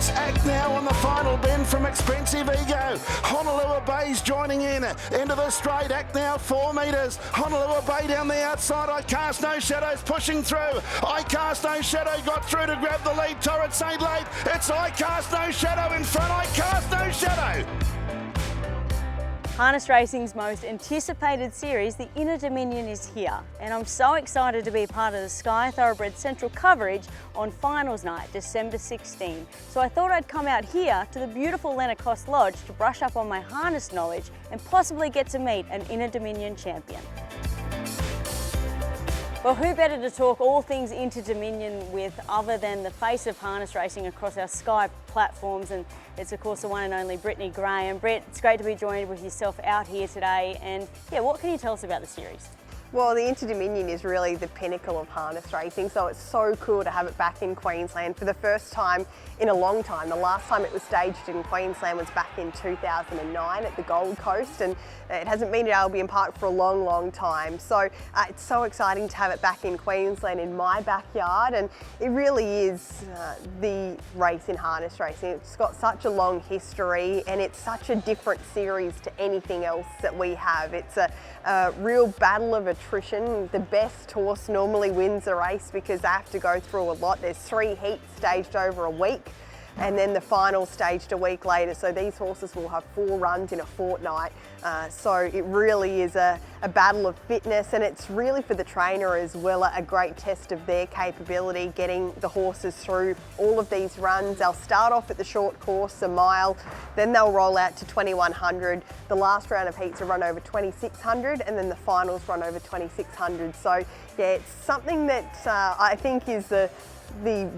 It's Act Now on the final bend from Expensive Ego. Honolulu Bay's joining in into the straight. Act Now 4 metres. Honolulu Bay down the outside. I Cast No Shadows pushing through. I Cast No Shadow got through to grab the lead. Torrid St. Late. It's I Cast No Shadow in front. I Cast No Shadow. Harness racing's most anticipated series, the Inner Dominion, is here, and I'm so excited to be part of the Sky Thoroughbred Central coverage on finals night, December 16. So I thought I'd come out here to the beautiful Lennox Lodge to brush up on my harness knowledge and possibly get to meet an Inner Dominion champion. Well, who better to talk all things Inter Dominion with other than the face of harness racing across our Sky platforms, and it's of course the one and only Brittany Graham. Britt, it's great to be joined with yourself out here today, and yeah, what can you tell us about the series? Well, the Inter Dominion is really the pinnacle of harness racing, so it's so cool to have it back in Queensland for the first time in a long time. The last time it was staged in Queensland was back in 2009 at the Gold Coast, and it hasn't been at Albion Park for a long, long time. So it's so exciting to have it back in Queensland in my backyard, and it really is the race in harness racing. It's got such a long history, and it's such a different series to anything else that we have. It's a real battle of attrition. The best horse normally wins the race because they have to go through a lot. There's 3 heats staged over a week, and then the final staged a week later. So these horses will have 4 runs in a fortnight. So it really is a battle of fitness, and it's really for the trainer as well a great test of their capability, getting the horses through all of these runs. They'll start off at the short course, a mile, then they'll roll out to 2100. The last round of heats are run over 2600, and then the finals run over 2600. So yeah, it's something that I think is the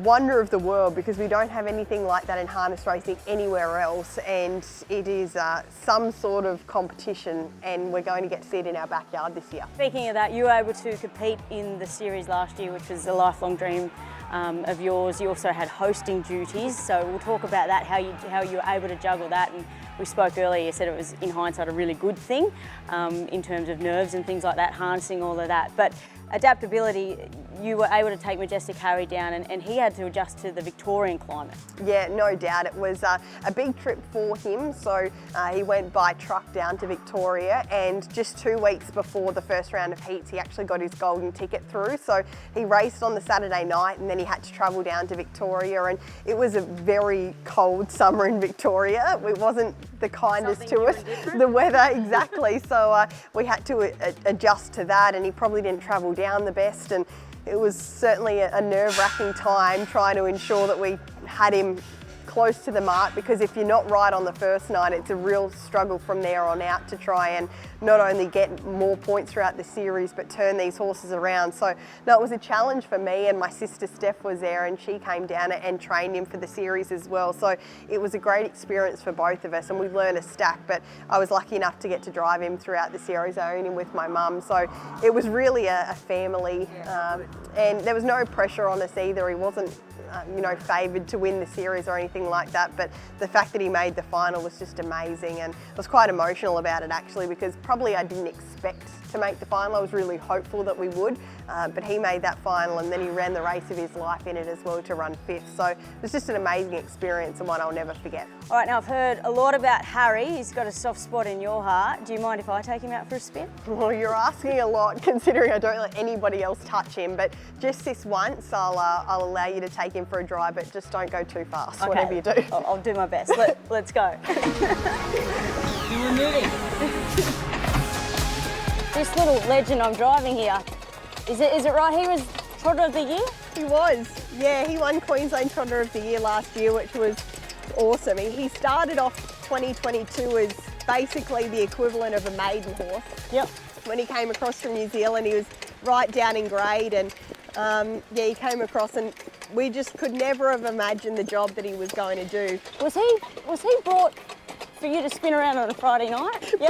wonder of the world, because we don't have anything like that in harness racing anywhere else, and it is some sort of competition, and we're going to get to see it in our backyard this year. Speaking of that, you were able to compete in the series last year, which was a lifelong dream of yours. You also had hosting duties, so we'll talk about that, how you were able to juggle that. And we spoke earlier, you said it was in hindsight a really good thing in terms of nerves and things like that, harnessing all of that. But adaptability, you were able to take Majestic Harry down, and he had to adjust to the Victorian climate. Yeah, no doubt. It was a big trip for him. So he went by truck down to Victoria, and just 2 weeks before the first round of heats, he actually got his golden ticket through. So he raced on the Saturday night, and then he had to travel down to Victoria, and it was a very cold summer in Victoria. It wasn't the kindest to us, the weather, exactly. So we had to adjust to that, and he probably didn't travel down the best, and it was certainly a nerve-wracking time trying to ensure that we had him close to the mark, because if you're not right on the first night, it's a real struggle from there on out to try and not only get more points throughout the series but turn these horses around. So no, it was a challenge for me, and my sister Steph was there, and she came down and trained him for the series as well. So it was a great experience for both of us, and we learned a stack, but I was lucky enough to get to drive him throughout the series. I owned him with my mum, so it was really a family, and there was no pressure on us either. He wasn't favoured to win the series or anything like that, but the fact that he made the final was just amazing, and I was quite emotional about it actually, because probably I didn't expect to make the final. I was really hopeful that we would, but he made that final, and then he ran the race of his life in it as well to run 5th. So it was just an amazing experience, and one I'll never forget. All right, now I've heard a lot about Harry. He's got a soft spot in your heart. Do you mind if I take him out for a spin? Well, you're asking a lot, considering I don't let anybody else touch him, but just this once I'll allow you to take him for a drive, but just don't go too fast, okay, whatever you do. I'll do my best. Let's go. You were moving. This little legend I'm driving here, is it right he was Trotter of the Year? He was, yeah, he won Queensland Trotter of the Year last year, which was awesome. He started off 2022 as basically the equivalent of a maiden horse. Yep. When he came across from New Zealand, he was right down in grade, and yeah, he came across, and we just could never have imagined the job that he was going to do. Was he brought for you to spin around on a Friday night? Yeah?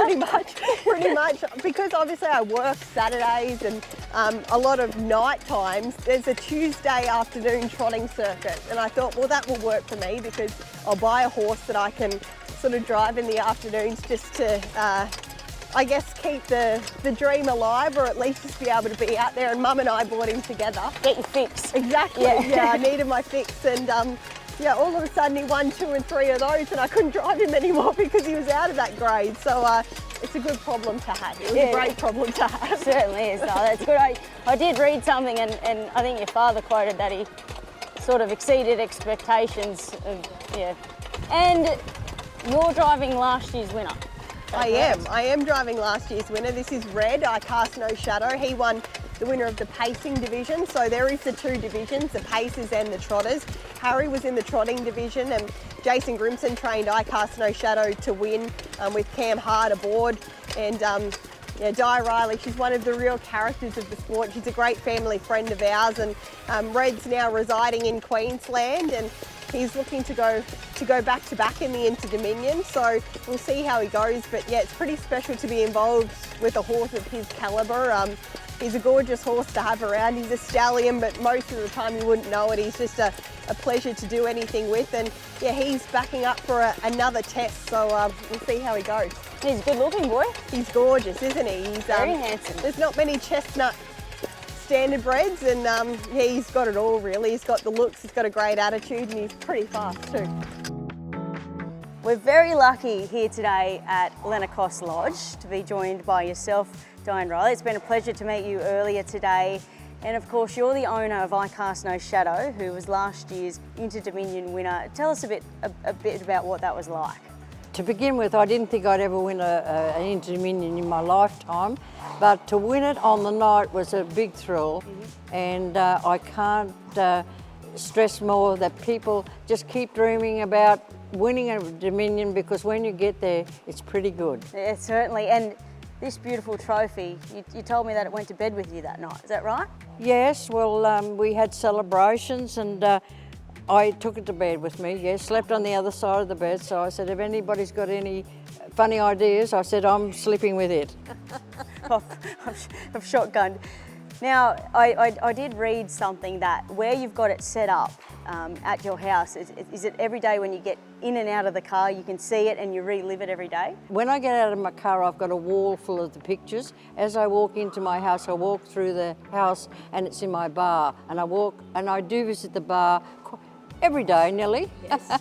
Pretty much, because obviously I work Saturdays and a lot of night times. There's a Tuesday afternoon trotting circuit, and I thought, well, that will work for me, because I'll buy a horse that I can sort of drive in the afternoons just to I guess keep the dream alive, or at least just be able to be out there. And Mum and I bought him together. Get your fix. Exactly, yeah, I needed my fix, and Yeah, all of a sudden he won 2 and 3 of those, and I couldn't drive him anymore because he was out of that grade. So it's a good problem to have. It was a great problem to have. Certainly is. No, that's good. I did read something, and I think your father quoted that he sort of exceeded expectations. And you're driving last year's winner. I am driving last year's winner. This is Red, I Cast No Shadow. He won the winner of the pacing division. So there is the 2 divisions, the pacers and the trotters. Harry was in the trotting division, and Jason Grimson trained I Cast No Shadow to win with Cam Hart aboard. And Di Riley, she's one of the real characters of the sport. She's a great family friend of ours, and Red's now residing in Queensland, and he's looking to go back to back in the Inter-Dominion, so we'll see how he goes. But yeah, it's pretty special to be involved with a horse of his calibre. He's a gorgeous horse to have around. He's a stallion, but most of the time you wouldn't know it. He's just a pleasure to do anything with, and yeah, he's backing up for another test, so we'll see how he goes. He's a good looking boy. He's gorgeous, isn't he? He's very handsome. There's not many chestnut standardbreds, and yeah, he's got it all really. He's got the looks, he's got a great attitude, and he's pretty fast too. We're very lucky here today at Lennox Lodge to be joined by yourself, Diane Riley. It's been a pleasure to meet you earlier today. And of course, you're the owner of I Cast No Shadow, who was last year's Inter-Dominion winner. Tell us a bit about what that was like. To begin with, I didn't think I'd ever win an Inter-Dominion in my lifetime, but to win it on the night was a big thrill. And I can't stress more that people just keep dreaming about winning a Dominion, because when you get there, it's pretty good. Yeah, certainly. And this beautiful trophy, you told me that it went to bed with you that night, is that right? Yes, well, we had celebrations, and I took it to bed with me, yes, slept on the other side of the bed. So I said, if anybody's got any funny ideas, I said, I'm sleeping with it. I've shotgunned. Now, I did read something that where you've got it set up at your house, is it every day when you get in and out of the car, you can see it and you relive it every day? When I get out of my car, I've got a wall full of the pictures. As I walk into my house, I walk through the house and it's in my bar. And I do visit the bar every day, nearly. Yes.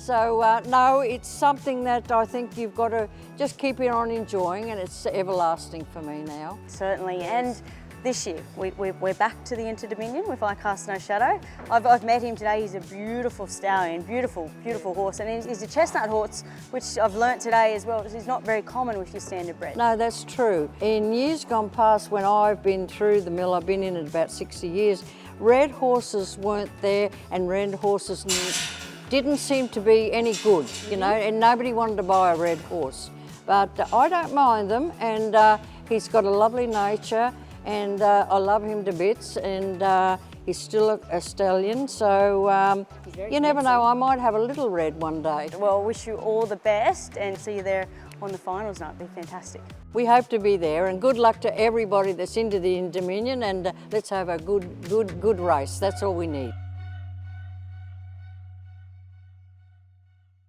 No, it's something that I think you've got to just keep on enjoying, and it's everlasting for me now. Certainly, yes. And this year we're back to the Inter-Dominion with I Cast No Shadow. I've met him today. He's a beautiful stallion, beautiful horse, and he's a chestnut horse, which I've learnt today as well. It's not very common with your standard bred. No, that's true. In years gone past, when I've been through the mill, I've been in it about 60 years, red horses weren't there, and red horses didn't seem to be any good, you know, and nobody wanted to buy a red horse. But I don't mind them, and he's got a lovely nature, and I love him to bits, and he's still a stallion, so you never know, I might have a little red one day. Well, I wish you all the best and see you there on the finals night. It'd be fantastic. We hope to be there, and good luck to everybody that's into the Inter-Dominion, and let's have a good race. That's all we need.